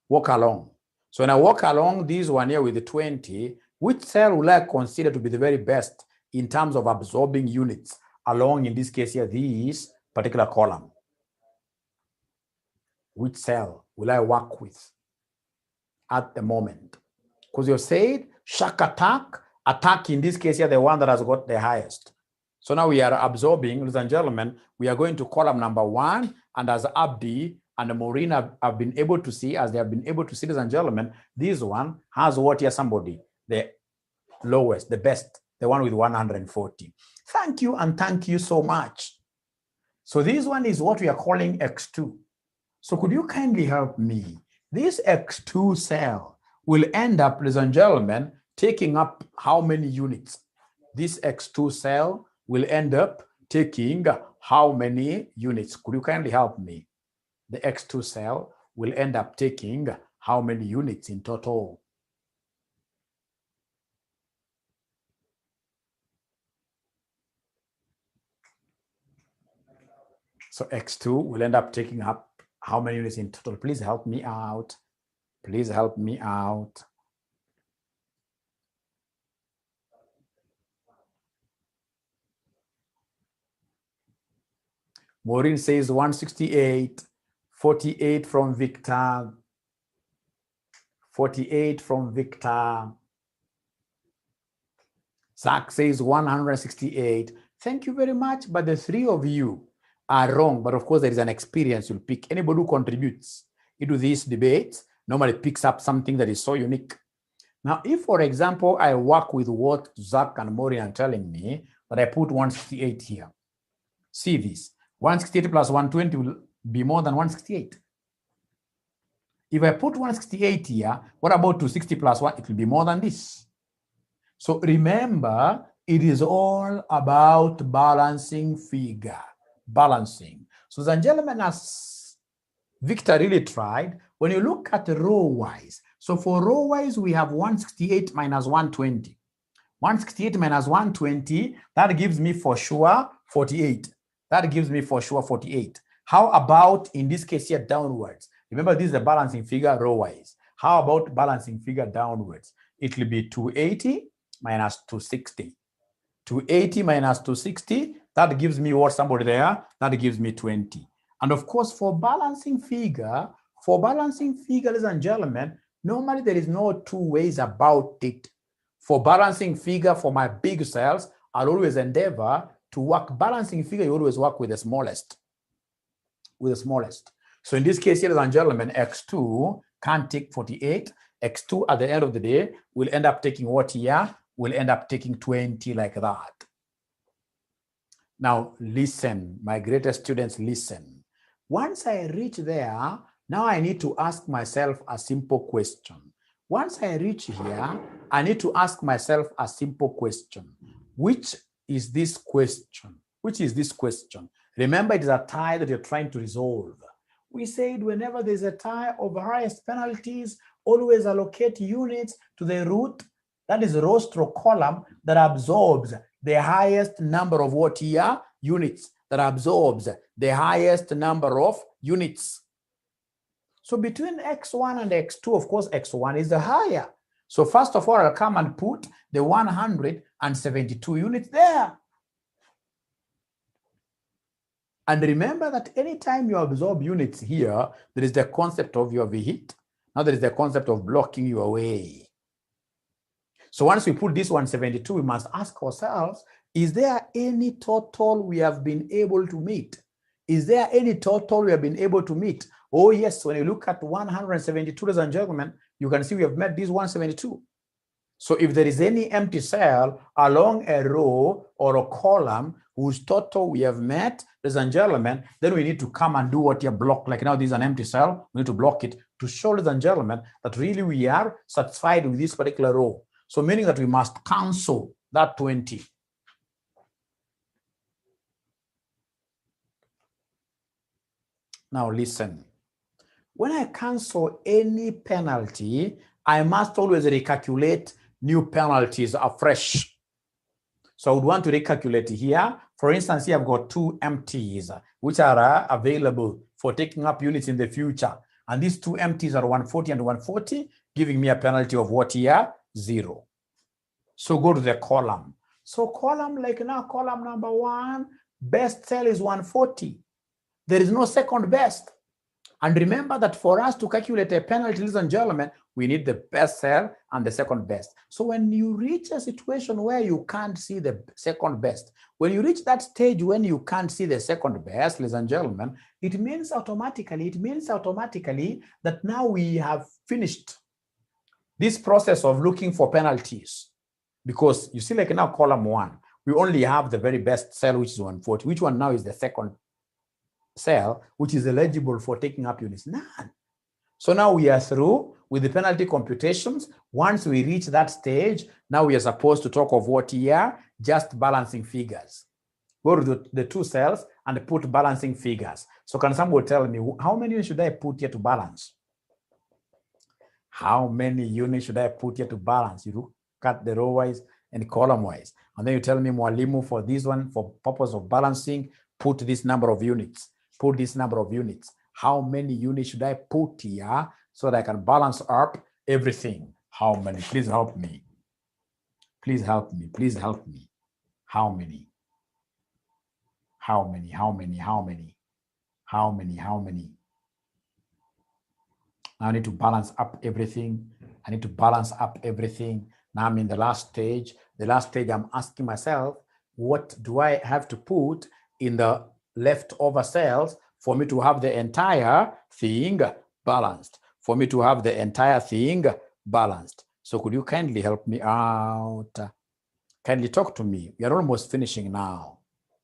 Walk along. So when I walk along this one here with the 20, which cell will I consider to be the very best in terms of absorbing units along, in this case here, this particular column? Which cell will I work with at the moment? Because you said shark attack in this case here, the one that has got the highest. So now we are absorbing, ladies and gentlemen, we are going to column number 1, and as Abdi and Maureen have been able to see, as they have been able to see, ladies and gentlemen, this one has what here? Somebody, the lowest, the best, the one with 140. Thank you, and thank you so much. So this one is what we are calling X2. So could you kindly help me? This X2 cell will end up, ladies and gentlemen, taking up how many units? This X2 cell will end up taking how many units? Could you kindly help me? The X2 cell will end up taking how many units in total? So X2 will end up taking up how many units in total? Please help me out. Please help me out. Maureen says 168, 48 from Victor, 48 from Victor. Zach says 168. Thank you very much, but the three of you are wrong. But of course, there is an experience you'll pick. Anybody who contributes into this debate normally picks up something that is so unique. Now, if, for example, I work with what Zach and Maureen are telling me, that I put 168 here. See this. 168 plus 120 will be more than 168. If I put 168 here, what about 260 plus 1? It will be more than this. So remember, it is all about balancing figure. Balancing. So the gentleman, as Victor really tried, when you look at row-wise, so for row-wise, we have 168 minus 120. 168 minus 120, that gives me for sure 48. That gives me for sure 48. How about in this case here downwards? Remember, this is a balancing figure row-wise. How about balancing figure downwards? It will be 280 minus 260. 280 minus 260, that gives me what, somebody there? That gives me 20. And of course, for balancing figure, ladies and gentlemen, normally there is no two ways about it. For balancing figure, for my big cells, I'll always endeavor to work balancing figure, you always work with the smallest. With the smallest. So in this case, ladies and gentlemen, X2 can't take 48. X2 at the end of the day will end up taking what here? Will end up taking 20 like that. Now listen, my greatest students, listen. Once I reach there, now I need to ask myself a simple question. Once I reach here, I need to ask myself a simple question. Which is this question? Which is this question? Remember, it is a tie that you're trying to resolve. We said whenever there's a tie of highest penalties, always allocate units to the root, that is row stroke column, that absorbs the highest number of what here? Units, that absorbs the highest number of units. So between X1 and X2, of course, X1 is the higher. So first of all, I'll come and put the 172 units there. And remember that anytime you absorb units here, there is the concept of your V-hit. Now there is the concept of blocking your way. So once we put this 172, we must ask ourselves, is there any total we have been able to meet? Is there any total we have been able to meet? Oh yes, when you look at 172, ladies and gentlemen, you can see we have met this 172. So if there is any empty cell along a row or a column whose total we have met, ladies and gentlemen, then we need to come and do what you block. Like now, this is an empty cell. We need to block it to show, ladies and gentlemen, that really we are satisfied with this particular row. So meaning that we must cancel that 20. Now listen. When I cancel any penalty, I must always recalculate new penalties afresh. So I would want to recalculate here. For instance, here I've got two empties, which are available for taking up units in the future. And these two empties are 140 and 140, giving me a penalty of what here? 0. So go to the column. So column, like now, column number 1, best cell is 140. There is no second best. And remember that for us to calculate a penalty, ladies and gentlemen, we need the best cell and the second best. So when you reach a situation where you can't see the second best, when you reach that stage when you can't see the second best, ladies and gentlemen, it means automatically that now we have finished this process of looking for penalties. Because you see, like now, column 1, we only have the very best cell, which is 140. Which one now is the second cell which is eligible for taking up units? None. So now we are through with the penalty computations. Once we reach that stage, now we are supposed to talk of what here? Just balancing figures. Go to the two cells and put balancing figures. So can someone tell me how many units should I put here to balance? How many units should I put here to balance? You look at the row-wise and column-wise. And then you tell me, Mwalimu, for this one, for purpose of balancing, put this number of units. Put this number of units. How many units should I put here so that I can balance up everything? How many? Please help me. Please help me. Please help me. How many? How many? How many? How many? How many? How many? Now I need to balance up everything. I need to balance up everything. Now I'm in the last stage. The last stage, I'm asking myself, what do I have to put in the leftover cells for me to have the entire thing balanced? For me to have the entire thing balanced. So could you kindly help me out? Kindly talk to me. We are almost finishing now.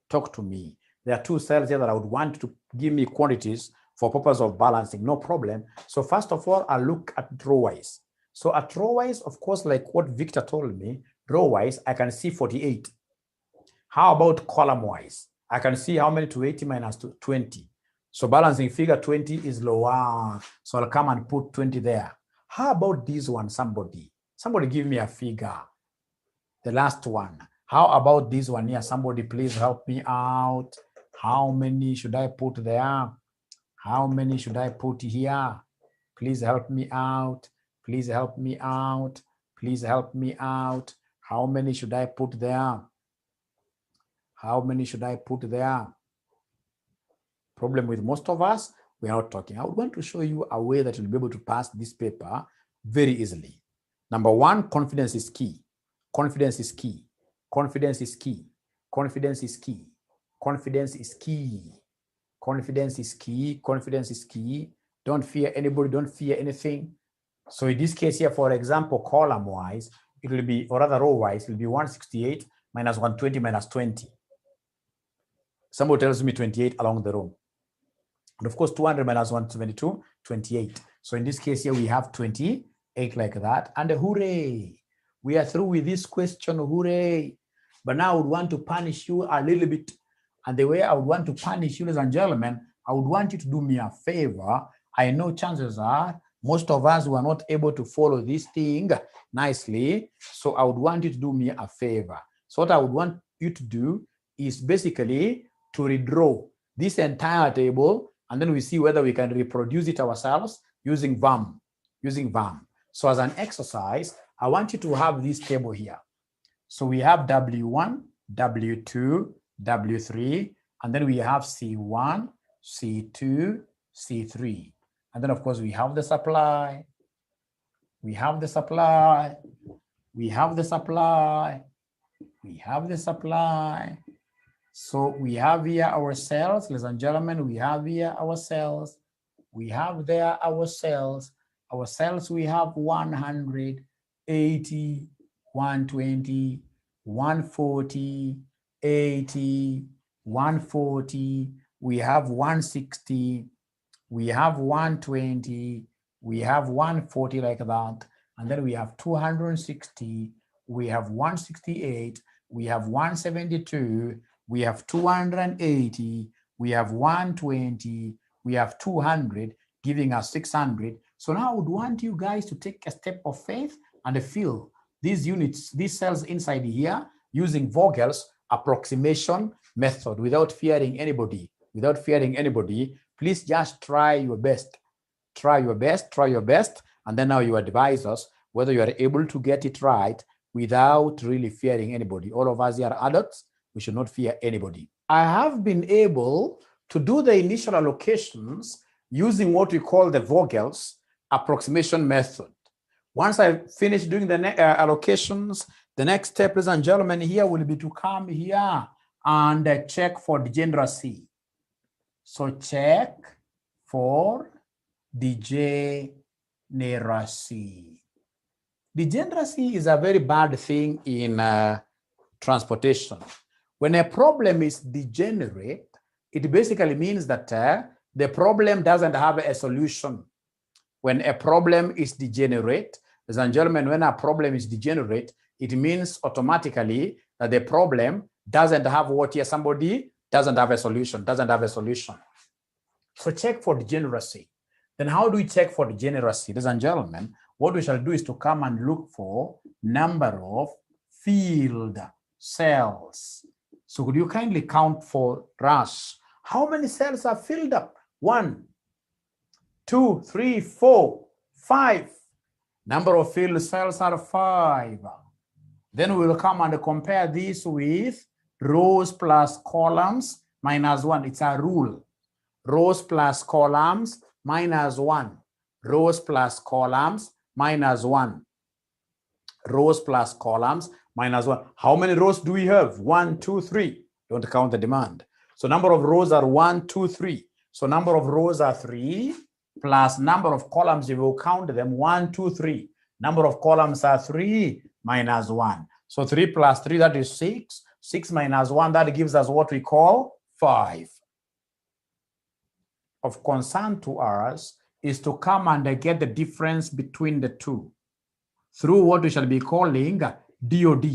Talk to me. There are two cells here that I would want to give me quantities for purpose of balancing, no problem. So first of all, I'll look at row-wise. So at row-wise, of course, like what Victor told me, row-wise, I can see 48. How about column-wise? I can see how many to 80 minus 20. So balancing figure 20 is lower. So I'll come and put 20 there. How about this one, somebody? Somebody give me a figure. The last one. How about this one here? Somebody please help me out. How many should I put there? How many should I put here? Please help me out. Please help me out. Please help me out. How many should I put there? How many should I put there? Problem with most of us, we are not talking. I would want to show you a way that you'll be able to pass this paper very easily. Number one, confidence is key. Confidence is key. Confidence is key. Confidence is key. Confidence is key. Confidence is key. Confidence is key. Don't fear anybody. Don't fear anything. So in this case here, for example, column-wise, it will be, or rather row-wise, it will be 168 minus 120 minus 20. Somebody tells me 28 along the row. And of course, 200 minus 172, 28. So in this case here, we have 28 like that. And hooray! We are through with this question, hooray! But now I would want to punish you a little bit. And the way I would want to punish you, ladies and gentlemen, I would want you to do me a favor. I know chances are most of us were not able to follow this thing nicely. So I would want you to do me a favor. So what I would want you to do is basically to redraw this entire table, and then we see whether we can reproduce it ourselves using VAM. So as an exercise, I want you to have this table here. So we have W1, W2, W3, and then we have C1, C2, C3. And then, of course, we have the supply. We have the supply. We have the supply. We have the supply. So we have here our cells, ladies and gentlemen, we have here our cells. We have there our cells. Our cells, we have 100, 80, 120, 140, 80, 140. We have 160. We have 120, we have 140 like that, and then we have 260, we have 168, we have 172, we have 280, we have 120, we have 200, giving us 600. So now I would want you guys to take a step of faith and fill these units, these cells inside here, using Vogel's approximation method without fearing anybody, Please just try your best. Try your best. And then now you advise us whether you are able to get it right without really fearing anybody. All of us here are adults. We should not fear anybody. I have been able to do the initial allocations using what we call the Vogel's approximation method. Once I finish doing the allocations, the next step, ladies and gentlemen, here will be to come here and check for degeneracy. So check for degeneracy. Degeneracy is a very bad thing in transportation. When a problem is degenerate, it basically means that the problem doesn't have a solution. When a problem is degenerate, ladies and gentlemen, when a problem is degenerate, it means automatically that the problem doesn't have what here? Somebody doesn't have a solution, doesn't have a solution. So check for degeneracy. Then how do we check for degeneracy? Ladies and gentlemen, what we shall do is to come and look for number of filled cells. So could you kindly count for us? How many cells are filled up? 1, 2, 3, 4, 5. Number of filled cells are 5. Then we will come and compare this with rows plus columns minus 1. It's a rule. Rows plus columns minus 1. Rows plus columns minus 1. Rows plus columns minus 1. How many rows do we have? 1, 2, 3. Don't count the demand. So number of rows are 1, 2, 3. So number of rows are 3 plus number of columns, you will count them 1, 2, 3. Number of columns are 3 minus 1. So 3 plus 3, that is 6. 6 minus 1, that gives us what we call 5. Of concern to us is to come and get the difference between the two through what we shall be calling DOD.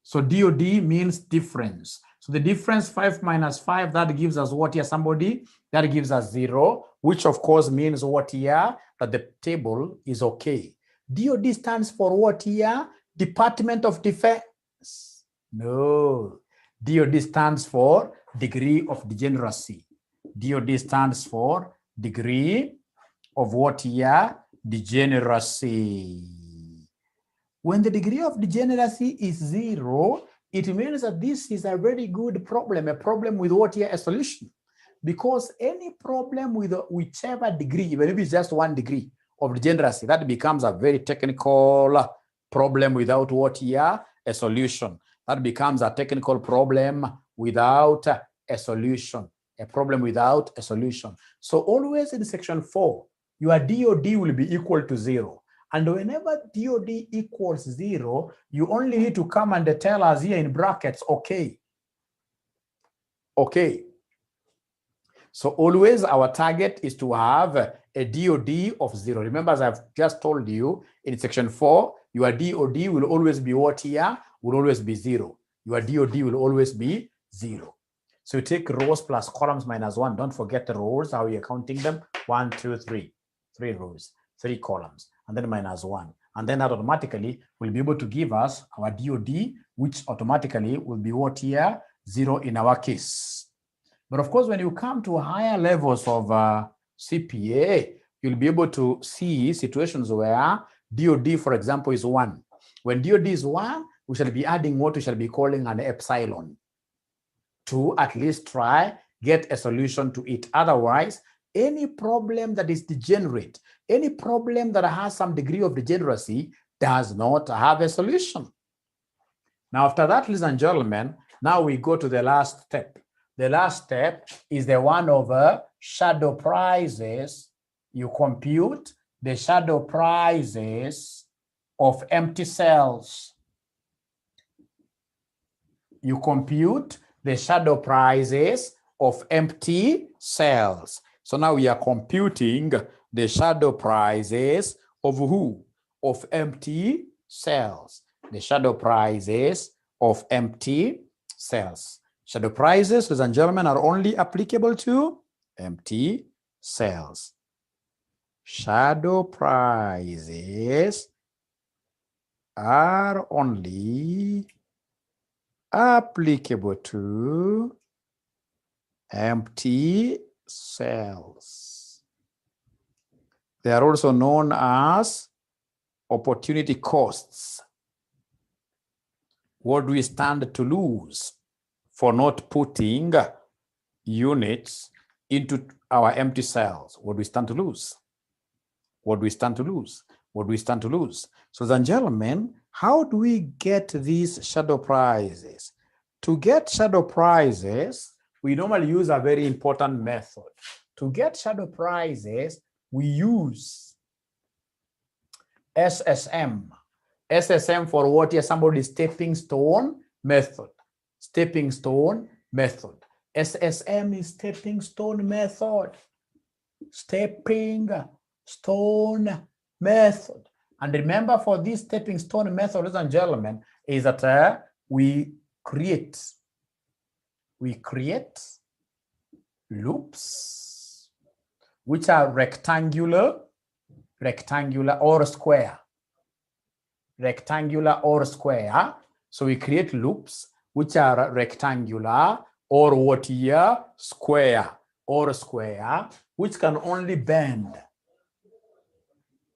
So DOD means difference. So the difference 5 minus 5, that gives us what here? Somebody, that gives us 0, which of course means what here? That the table is okay. DOD stands for what here? Department of Defense. No. DOD stands for degree of degeneracy. DOD stands for degree of what here? Degeneracy. When the degree of degeneracy is 0, it means that this is a very good problem, a problem with what here? A solution. Because any problem with whichever degree, even if it's just 1 degree of degeneracy, that becomes a very technical problem without what here? A solution. That becomes a technical problem without a solution. A problem without a solution. So always in section 4, your DOD will be equal to 0. And whenever DOD equals 0, you only need to come and tell us here in brackets, okay. Okay. So always our target is to have a DOD of 0. Remember, as I've just told you, in section 4, your DOD will always be what here? Will always be 0. Your DOD will always be 0. So you take rows plus columns minus 1. Don't forget the rows, how you're counting them. 1, 2, 3. 3 rows, 3 columns, and then minus 1. And then that automatically will be able to give us our DOD, which automatically will be what here? 0 in our case. But of course, when you come to higher levels of CPA, you'll be able to see situations where DOD, for example, is 1. When DOD is 1, we shall be adding what we shall be calling an epsilon to at least try get a solution to it. Otherwise, any problem that is degenerate, any problem that has some degree of degeneracy does not have a solution. Now, after that, ladies and gentlemen, now we go to the last step. The last step is the one of shadow prices. You compute the shadow prices of empty cells. You compute the shadow prices of empty cells. So now we are computing the shadow prices of who? Of empty cells. The shadow prices of empty cells. Shadow prices, ladies and gentlemen, are only applicable to empty cells. Shadow prices are only applicable to empty cells. They are also known as opportunity costs. What do we stand to lose for not putting units into our empty cells? What do we stand to lose? What do we stand to lose? What do we stand to lose? So, ladies and gentlemen, how do we get these shadow prices? To get shadow prices, we normally use a very important method. To get shadow prices, we use SSM. SSM for what is somebody's stepping stone method. Stepping stone method. SSM is stepping stone method. Stepping stone method. And remember, for this stepping stone method, ladies and gentlemen, is that we create loops which are rectangular or square. Rectangular or square. So we create loops which are rectangular or what here? Square or square, which can only bend.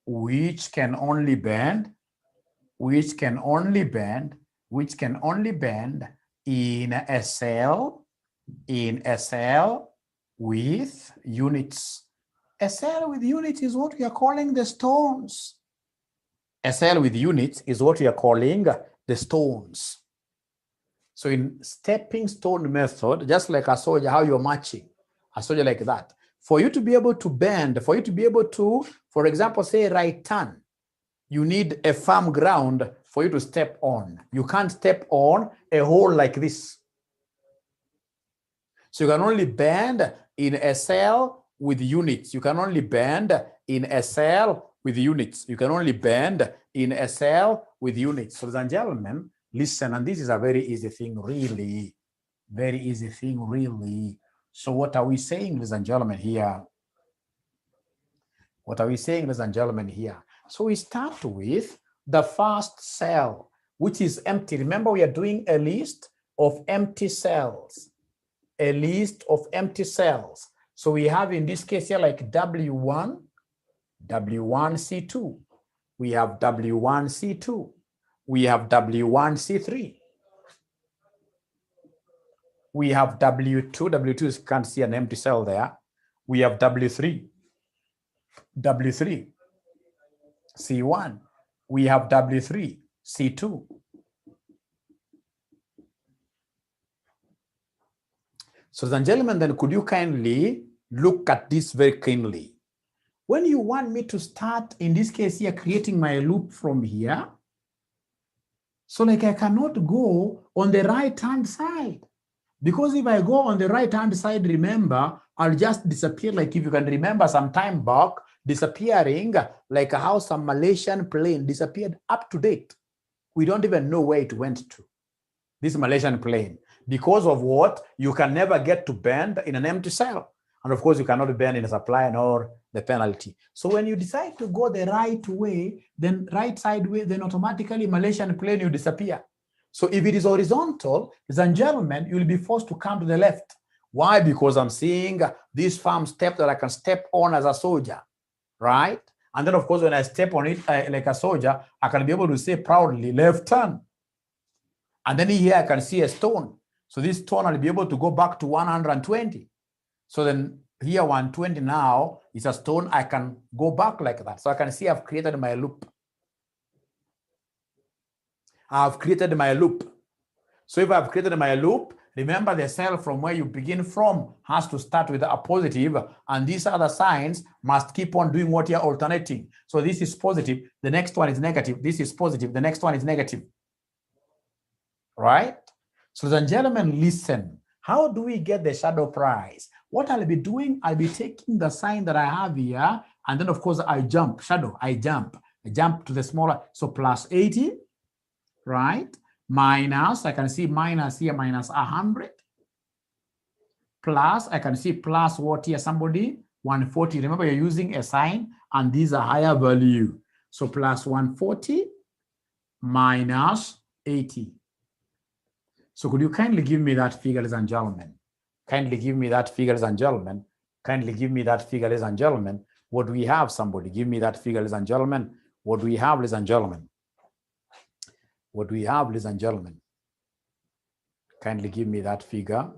Which can only bend in a cell with units. A cell with units is what we are calling the stones. A cell with units is what we are calling the stones. So in stepping stone method, just like a soldier, how you're marching, a soldier like that, for you to be able to bend, for you to be able to, for example, say right turn, you need a firm ground for you to step on. You can't step on a hole like this. So you can only bend in a cell with units. You can only bend in a cell with units. You can only bend in a cell with units. So, ladies and gentlemen, listen, and this is a very easy thing, really. Very easy thing, really. So what are we saying, ladies and gentlemen, here? What are we saying, ladies and gentlemen, here? So we start with the first cell, which is empty. Remember, we are doing a list of empty cells. A list of empty cells. So we have in this case here like W1, W1C2. We have W1C2. We have W1C3. We have W2. W2 is, can't see an empty cell there. We have W3. W3. C1. We have W3. C2. So, ladies and gentlemen, then could you kindly look at this very keenly? When you want me to start, in this case here, creating my loop from here, so like I cannot go on the right-hand side. Because if I go on the right-hand side, remember, I'll just disappear, like if you can remember some time back, disappearing like how some Malaysian plane disappeared up to date. We don't even know where it went to, this Malaysian plane. Because of what? You can never get to bend in an empty cell. And of course, you cannot bend in a supply nor the penalty. So when you decide to go the right way, then right side way, then automatically Malaysian plane, you disappear. So if it is horizontal, ladies and gentlemen, you'll be forced to come to the left. Why? Because I'm seeing this firm step that I can step on as a soldier, right? And then of course, when I step on it like a soldier, I can be able to say proudly, left turn. And then here I can see a stone. So this stone, I'll be able to go back to 120. So then here 120 now is a stone. I can go back like that. So I can see I've created my loop. I've created my loop. So if I've created my loop, remember the cell from where you begin from has to start with a positive, and these other signs must keep on doing what you're alternating. So this is positive, the next one is negative, this is positive, the next one is negative. Right? So, ladies and gentlemen, listen. How do we get the shadow price? What I'll be doing, I'll be taking the sign that I have here, and then of course I jump, shadow, I jump to the smaller, so plus 80, right? Minus, I can see minus here, minus 100. Plus, I can see plus what here, somebody, 140. Remember, you're using a sign, and these are higher value. So plus 140 minus 80. So could you kindly give me that figure, ladies and gentlemen? Kindly give me that figure, ladies and gentlemen. Kindly give me that figure, ladies and gentlemen. What do we have? Somebody give me that figure, ladies and gentlemen. What do we have, ladies and gentlemen? What do we have, ladies and gentlemen? Kindly give me that figure.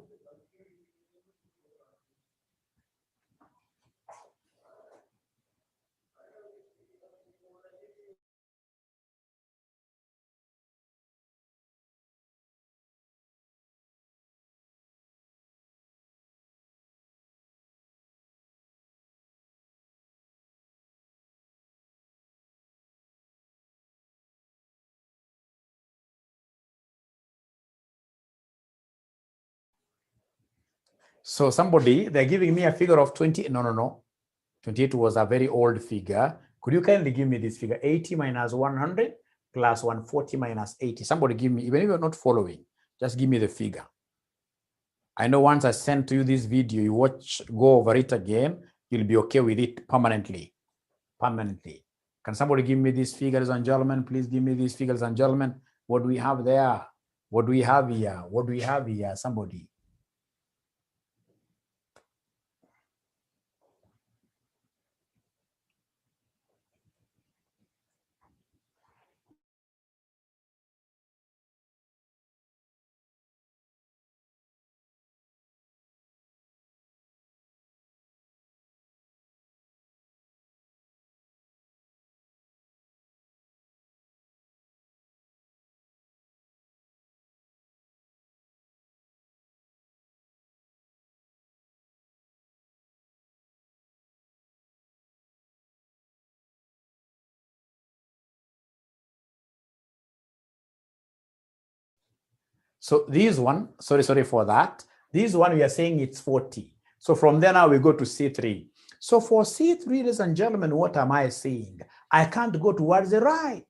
So somebody, they're giving me a figure of 20. No. 28 was a very old figure. Could you kindly give me this figure? 80 minus 100 plus 140 minus 80. Somebody give me, even if you're not following, just give me the figure. I know once I send to you this video, you watch, go over it again, you'll be okay with it permanently. Permanently. Can somebody give me these figures and gentlemen? Please give me these figures and gentlemen. What do we have there? What do we have here? What do we have here? Somebody. So this one, sorry for that. This one we are saying it's 40. So from there now we go to C3. So for C3, ladies and gentlemen, what am I saying? I can't go towards the right.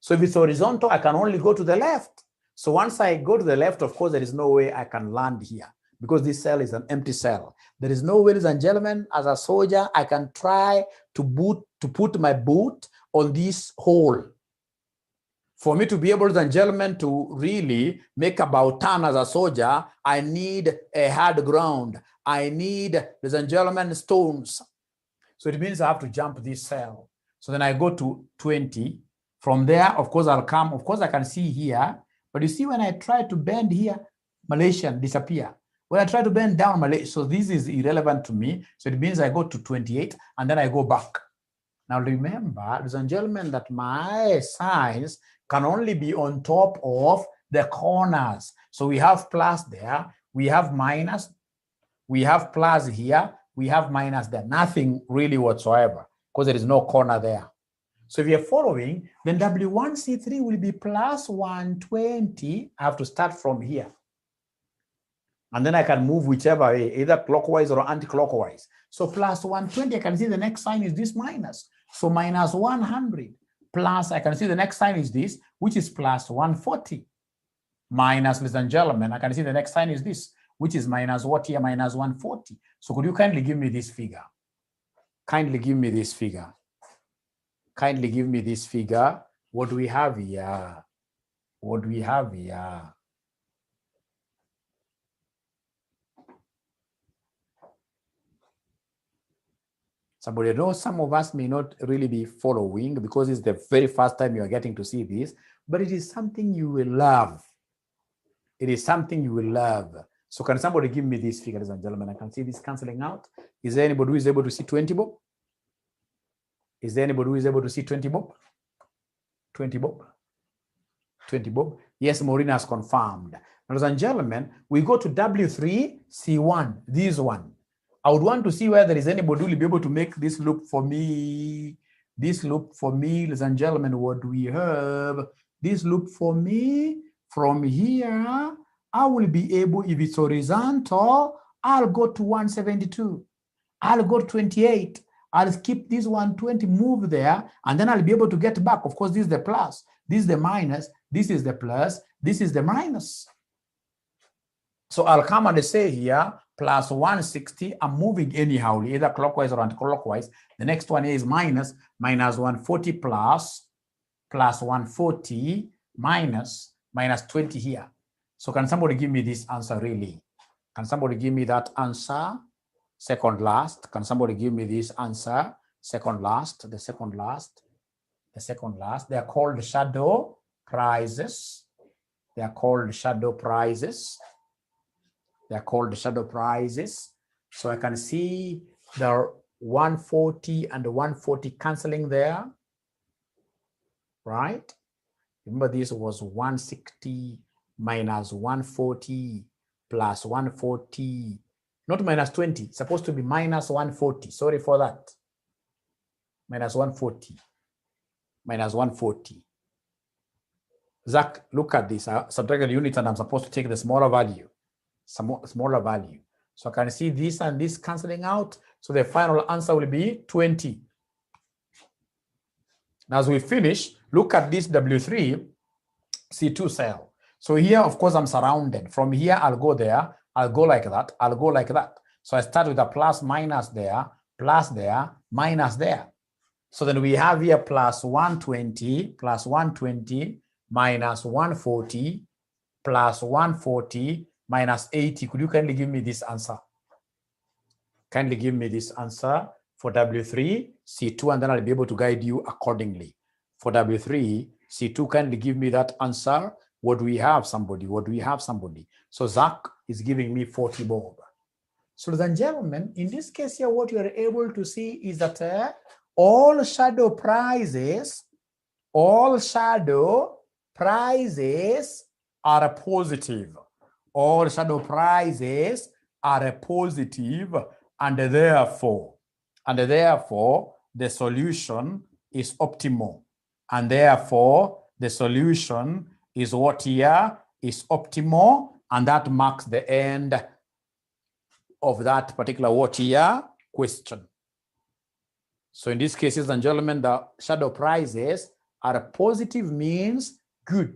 So if it's horizontal, I can only go to the left. So once I go to the left, of course, there is no way I can land here because this cell is an empty cell. There is no way, ladies and gentlemen, as a soldier, I can try to put my boot on this hole. For me to be able, ladies and gentlemen, to really make about turn as a soldier, I need a hard ground. I need, ladies and gentlemen, stones. So it means I have to jump this cell. So then I go to 20. From there, of course, I'll come. Of course, I can see here. But you see, when I try to bend here, Malaysian disappear. When I try to bend down, Malaysia, so this is irrelevant to me. So it means I go to 28, and then I go back. Now remember, ladies and gentlemen, that my signs can only be on top of the corners. So we have plus there, we have minus, we have plus here, we have minus there. Nothing really whatsoever because there is no corner there. So if you're following, then W1C3 will be plus 120. I have to start from here. And then I can move whichever way, either clockwise or anti-clockwise. So plus 120, I can see the next sign is this minus. So minus 100 plus, I can see the next sign is this, which is plus 140. Minus, ladies and gentlemen, I can see the next sign is this, which is minus what here? Minus 140. So could you kindly give me this figure? Kindly give me this figure. Kindly give me this figure. What do we have here? What do we have here? Somebody knows, some of us may not really be following because it's the very first time you are getting to see this, but it is something you will love. It is something you will love. So can somebody give me this figure, ladies and gentlemen? I can see this canceling out. Is there anybody who is able to see 20 bob? Is there anybody who is able to see 20 bob? 20 bob? 20 bob? Yes, Maureen has confirmed. Ladies and gentlemen, we go to W3C1, this one. I would want to see whether there is anybody who will be able to make this loop for me. This loop for me, ladies and gentlemen, what do we have? This loop for me, from here, I will be able, if it's horizontal, I'll go to 172. I'll go to 28. I'll skip this 120, move there, and then I'll be able to get back. Of course, this is the plus, this is the minus, this is the plus, this is the minus. So I'll come and say here, plus 160, I'm moving anyhow, either clockwise or anti-clockwise. The next one is minus 140 plus 140 minus 20 here. So can somebody give me this answer really? Can somebody give me that answer? Second last. Can somebody give me this answer? Second last, the second last, the second last. They are called shadow prices. They are called shadow prices. They are called shadow prices. So I can see the 140 and the 140 canceling there, right? Remember, this was 160 minus 140 plus 140, not minus 20, it's supposed to be minus 140. Sorry for that. Minus 140, minus 140. Zach, look at this. I subtracted units and I'm supposed to take the smaller value. Smaller value. So I can see this and this cancelling out. So the final answer will be 20. Now, as we finish, look at this W3 C2 cell. So here, of course, I'm surrounded. From here, I'll go there. I'll go like that. I'll go like that. So I start with a plus minus there, minus there. So then we have here plus 120, minus 140, plus 140, minus 80. Could you kindly give me this answer? Kindly give me this answer for W3, C2, and then I'll be able to guide you accordingly. For W3, C2, kindly give me that answer. What do we have, somebody? What do we have, somebody? So Zach is giving me 40 bob. So ladies and gentlemen, in this case here, what you are able to see is that all shadow prices are positive. All shadow prices are positive, and therefore the solution is optimal. And therefore the solution is what here is optimal, and that marks the end of that particular what here question. So in this case, ladies and gentlemen, the shadow prices are positive, means good.